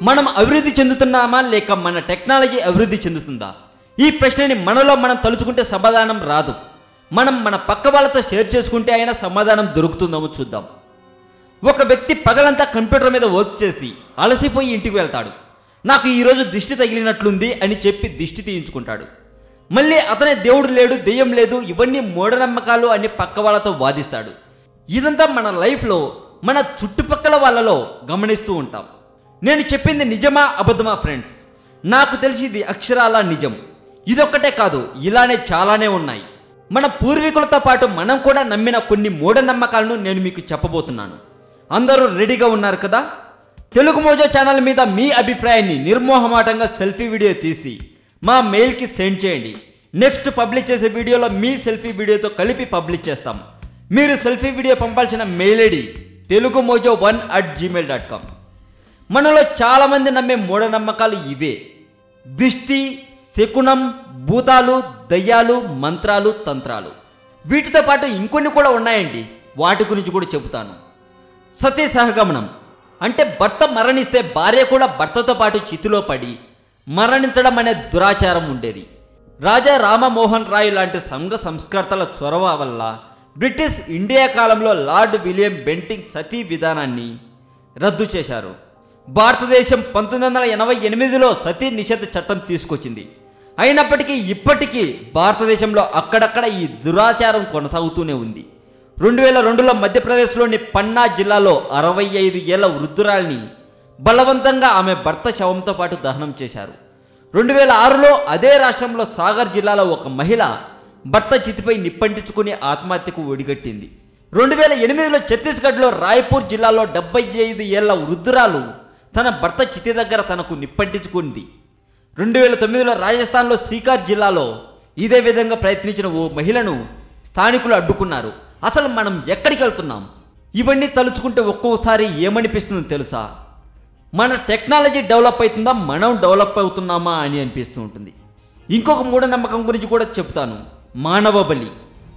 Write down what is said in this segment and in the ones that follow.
మనం అభివృద్ధి చెందుతున్నామా లేక మన టెక్నాలజీ అభివృద్ధి చెందుతుందా? ఈ ప్రశ్నని మనలో మనం తలుచుకుంటే సమాధానం రాదు. మనం మన పక్క వాళ్ళతో షేర్ చేసుకుంటే అయినా సమాధానం దొరుకుతుందేమో చూద్దాం. ఒక వ్యక్తి పగలంతా కంప్యూటర్ మీద వర్క్ చేసి అలసిపోయి ఇంటికి వెళ్తాడు. నాకు ఈరోజు దిష్టి తగిలినట్లుంది అని చెప్పి దిష్టి తీయించుకుంటాడు. మళ్ళీ అతనే దేవుడు లేడు, దెయ్యం లేదు, ఇవన్నీ మూఢనమ్మకాలు అని పక్క వాళ్ళతో వాదిస్తాడు. ఇదంతా మన లైఫ్లో మన చుట్టుపక్కల వాళ్ళలో గమనిస్తూ ఉంటాం. నేను చెప్పింది నిజమా అబద్ధమా ఫ్రెండ్స్? నాకు తెలిసి ఇది అక్షరాల నిజం. ఇదొక్కటే కాదు, ఇలానే చాలానే ఉన్నాయి. మన పూర్వీకులతో పాటు మనం కూడా నమ్మిన కొన్ని మూఢనమ్మకాలను నేను మీకు చెప్పబోతున్నాను. అందరూ రెడీగా ఉన్నారు కదా? తెలుగు మోజో ఛానల్ మీద మీ అభిప్రాయాన్ని నిర్మోహమాటంగా సెల్ఫీ వీడియో తీసి మా మెయిల్కి సెండ్ చేయండి. నెక్స్ట్ పబ్లిష్ చేసే వీడియోలో మీ సెల్ఫీ వీడియోతో కలిపి పబ్లిష్ చేస్తాం. మీరు సెల్ఫీ వీడియో పంపాల్సిన మెయిల్ ఐడి telugumojo1@gmail.com. మనలో చాలామంది నమ్మే మూఢనమ్మకాలు ఇవే: దిష్టి, శకునం, భూతాలు, దయ్యాలు, మంత్రాలు, తంత్రాలు. వీటితో పాటు ఇంకొన్ని కూడా ఉన్నాయండి, వాటి గురించి కూడా చెబుతాను. సతీ సహగమనం అంటే భర్త మరణిస్తే భార్య కూడా భర్తతో పాటు చితిలో పడి మరణించడం అనే దురాచారం ఉండేది. రాజా రామమోహన్ రాయ్ లాంటి సంఘ సంస్కర్తల చొరవ వల్ల బ్రిటిష్ ఇండియా కాలంలో లార్డ్ విలియం బెంటింగ్ సతీ విధానాన్ని రద్దు చేశారు. భారతదేశం 1988లో సతీ నిషేధ చట్టం తీసుకొచ్చింది. అయినప్పటికీ ఇప్పటికీ భారతదేశంలో అక్కడక్కడ ఈ దురాచారం కొనసాగుతూనే ఉంది. 2002లో మధ్యప్రదేశ్లోని పన్నా జిల్లాలో 65 ఏళ్ల వృద్ధురాలిని బలవంతంగా ఆమె భర్త శవంతో పాటు దహనం చేశారు. 2006లో అదే రాష్ట్రంలో సాగర్ జిల్లాలో ఒక మహిళ భర్త చితిపై నిప్పంటించుకుని ఆత్మహత్యకు ఒడిగట్టింది. 2008లో ఛత్తీస్గఢ్లో రాయ్పూర్ జిల్లాలో 75 ఏళ్ల వృద్ధురాలు తన భర్త చితి దగ్గర తనకు నిప్పంటించుకుంది. 2009లో రాజస్థాన్లో సీకర్ జిల్లాలో ఇదే విధంగా ప్రయత్నించిన ఓ మహిళను స్థానికులు అడ్డుకున్నారు. అసలు మనం ఎక్కడికి వెళ్తున్నాం? ఇవన్నీ తలుచుకుంటే ఒక్కోసారి ఏమనిపిస్తుందో తెలుసా? మన టెక్నాలజీ డెవలప్ అవుతుందా, మనం డెవలప్ అవుతున్నామా అని అనిపిస్తూ ఉంటుంది. ఇంకొక మూఢనమ్మకం గురించి కూడా చెప్తాను. మానవ బలి.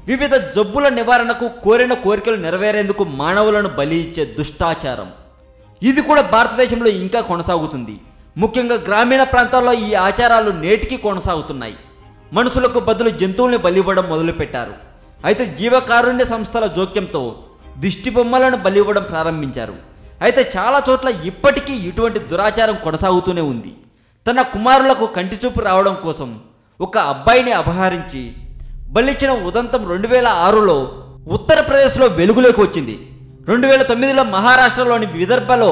వివిధ జబ్బుల నివారణకు కోరిన కోరికలు నెరవేరేందుకు మానవులను బలి ఇచ్చే దుష్టాచారం. ఇది కూడా భారతదేశంలో ఇంకా కొనసాగుతుంది. ముఖ్యంగా గ్రామీణ ప్రాంతాల్లో ఈ ఆచారాలు నేటికి కొనసాగుతున్నాయి. మనుషులకు బదులు జంతువుల్ని బలి ఇవ్వడం మొదలుపెట్టారు. అయితే జీవకారుణ్య సంస్థల జోక్యంతో దిష్టి బొమ్మలను బలి ఇవ్వడం ప్రారంభించారు. అయితే చాలా చోట్ల ఇప్పటికీ ఇటువంటి దురాచారం కొనసాగుతూనే ఉంది. తన కుమారులకు కంటి చూపు రావడం కోసం ఒక అబ్బాయిని అపహరించి బలిచ్చిన ఉదంతం 2006లో ఉత్తరప్రదేశ్లో వెలుగులోకి వచ్చింది. 2009లో మహారాష్ట్రలోని విదర్భలో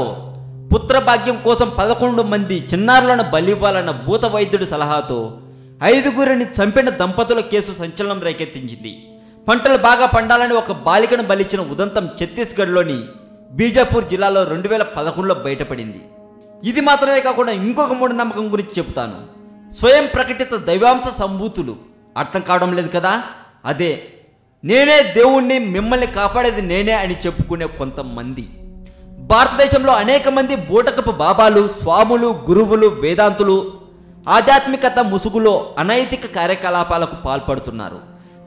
పుత్రభాగ్యం కోసం 11 మంది చిన్నారులను బలివ్వాలన్న భూత వైద్యుడి సలహాతో 5గురిని చంపిన దంపతుల కేసు సంచలనం రేకెత్తించింది. పంటలు బాగా పండాలని ఒక బాలికను బలిచ్చిన ఉదంతం ఛత్తీస్గఢ్లోని బీజాపూర్ జిల్లాలో 2011లో బయటపడింది. ఇది మాత్రమే కాకుండా ఇంకొక మూఢనమ్మకం గురించి చెబుతాను. స్వయం ప్రకటిత దైవాంశ సంభూతులు. అర్థం కావడం లేదు కదా? అదే నేనే దేవుణ్ణి, మిమ్మల్ని కాపాడేది నేనే అని చెప్పుకునే కొంతమంది. భారతదేశంలో అనేక మంది బూటకపు బాబాలు, స్వాములు, గురువులు, వేదాంతులు ఆధ్యాత్మికత ముసుగులో అనైతిక కార్యకలాపాలకు పాల్పడుతున్నారు.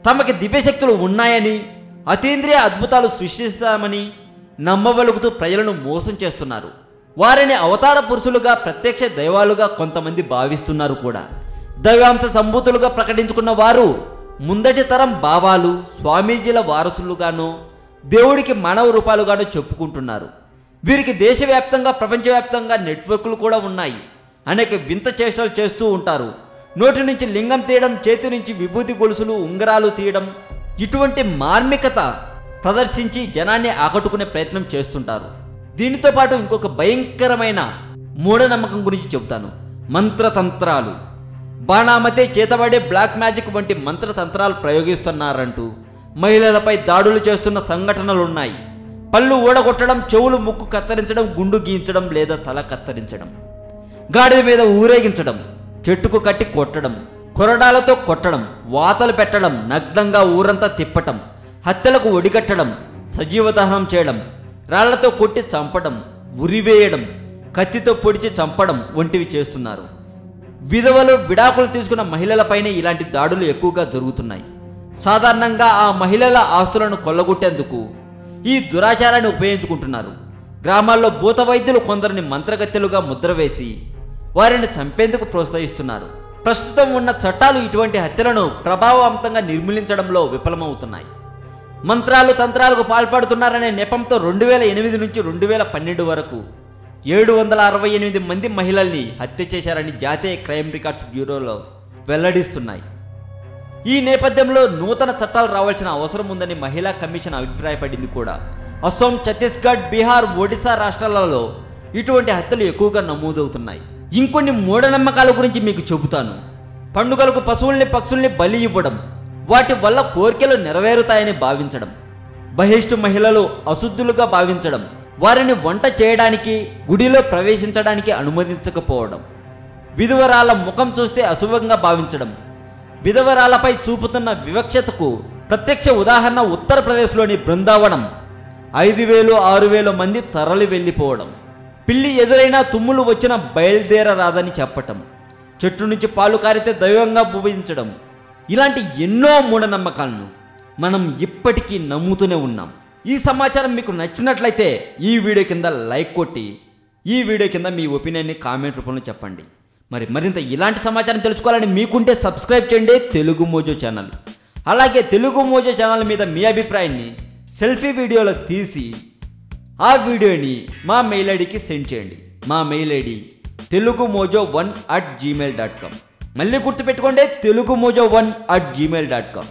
తమకి దివ్యశక్తులు ఉన్నాయని, అతీంద్రియ అద్భుతాలు సృష్టిస్తామని నమ్మబలుగుతూ ప్రజలను మోసం చేస్తున్నారు. వారిని అవతార పురుషులుగా, ప్రత్యక్ష దైవాలుగా కొంతమంది భావిస్తున్నారు కూడా. దైవాంశ సంభూతులుగా ప్రకటించుకున్న వారు ముందటి తరం బాబాలు, స్వామీజీల వారసులుగానో దేవుడికి మానవ రూపాలుగానో చెప్పుకుంటున్నారు. వీరికి దేశవ్యాప్తంగా, ప్రపంచవ్యాప్తంగా నెట్వర్క్లు కూడా ఉన్నాయి. అనేక వింత చేష్టలు చేస్తూ ఉంటారు. నోటి నుంచి లింగం తీయడం, చేతి నుంచి విభూతి గొలుసులు, ఉంగరాలు తీయడం, ఇటువంటి మార్మికత ప్రదర్శించి జనాన్ని ఆకట్టుకునే ప్రయత్నం చేస్తుంటారు. దీనితో పాటు ఇంకొక భయంకరమైన మూఢనమ్మకం గురించి చెబుతాను. మంత్రతంత్రాలు. బాణామతే, చేతబడే, బ్లాక్ మ్యాజిక్ వంటి మంత్రతంత్రాలు ప్రయోగిస్తున్నారంటూ మహిళలపై దాడులు చేస్తున్న సంఘటనలున్నాయి. పళ్ళు ఊడగొట్టడం, చెవులు, ముక్కు కత్తిరించడం, గుండు గీయించడం లేదా తల కత్తిరించడం, గాడిద మీద ఊరేగించడం, చెట్టుకు కట్టి కొట్టడం, కొరడాలతో కొట్టడం, వాతలు పెట్టడం, నగ్నంగా ఊరంతా తిప్పటం, హత్యలకు ఒడిగట్టడం, సజీవ దహనం చేయడం, రాళ్లతో కొట్టి చంపడం, ఉరివేయడం, కత్తితో పొడిచి చంపడం వంటివి చేస్తున్నారు. విధవలు, విడాకులు తీసుకున్న మహిళలపైనే ఇలాంటి దాడులు ఎక్కువగా జరుగుతున్నాయి. సాధారణంగా ఆ మహిళల ఆస్తులను కొల్లగొట్టేందుకు ఈ దురాచారాన్ని ఉపయోగించుకుంటున్నారు. గ్రామాల్లో భూత వైద్యులు కొందరిని మంత్రగత్తెలుగా ముద్ర వేసి వారిని చంపేందుకు ప్రోత్సహిస్తున్నారు. ప్రస్తుతం ఉన్న చట్టాలు ఇటువంటి హత్యలను ప్రభావవంతంగా నిర్మూలించడంలో విఫలమవుతున్నాయి. మంత్రాలు తంత్రాలకు పాల్పడుతున్నారనే నెపంతో 2008 నుంచి 2012 వరకు 768 మంది మహిళల్ని హత్య చేశారని జాతీయ క్రైమ్ రికార్డ్స్ బ్యూరోలో వెల్లడిస్తున్నాయి. ఈ నేపథ్యంలో నూతన చట్టాలు రావాల్సిన అవసరం ఉందని మహిళా కమిషన్ అభిప్రాయపడింది కూడా. అస్సాం, ఛత్తీస్గఢ్, బీహార్, ఒడిశా రాష్ట్రాలలో ఇటువంటి హత్యలు ఎక్కువగా నమోదవుతున్నాయి. ఇంకొన్ని మూఢనమ్మకాల గురించి మీకు చెబుతాను. పండుగలకు పశువుల్ని పక్షుల్ని బలి ఇవ్వడం, వాటి వల్ల కోరికలు నెరవేరుతాయని భావించడం, బహిష్టు మహిళలు అశుద్ధులుగా భావించడం, వారిని వంట చేయడానికి గుడిలో ప్రవేశించడానికి అనుమతించకపోవడం, విధవరాల ముఖం చూస్తే అశుభంగా భావించడం, విధవరాలపై చూపుతున్న వివక్షతకు ప్రత్యక్ష ఉదాహరణ ఉత్తరప్రదేశ్లోని బృందావనం. 5,000-6,000 మంది తరలి వెళ్ళిపోవడం, పిల్లి ఎదురైనా తుమ్ములు వచ్చిన బయలుదేరరాదని చెప్పటం, చెట్టు నుంచి పాలు కారితే దైవంగా పూజించడం, ఇలాంటి ఎన్నో మూఢనమ్మకాలను మనం ఇప్పటికీ నమ్ముతూనే ఉన్నాం. ఈ సమాచారం మీకు నచ్చినట్లయితే ఈ వీడియో కింద లైక్ కొట్టి ఈ వీడియో కింద మీ ఒపీనియన్ని కామెంట్ రూపంలో చెప్పండి. మరింత ఇలాంటి సమాచారం తెలుసుకోవాలని మీకుంటే సబ్స్క్రైబ్ చేయండి తెలుగు మోజో ఛానల్. అలాగే తెలుగు మోజో ఛానల్ మీద మీ అభిప్రాయాన్ని సెల్ఫీ వీడియోలో తీసి ఆ వీడియోని మా మెయిల్ ఐడికి సెండ్ చేయండి. మా మెయిల్ ఐడి telugumojo1@gmail.com. మళ్ళీ గుర్తుపెట్టుకోండి, telugumojo1@gmail.com.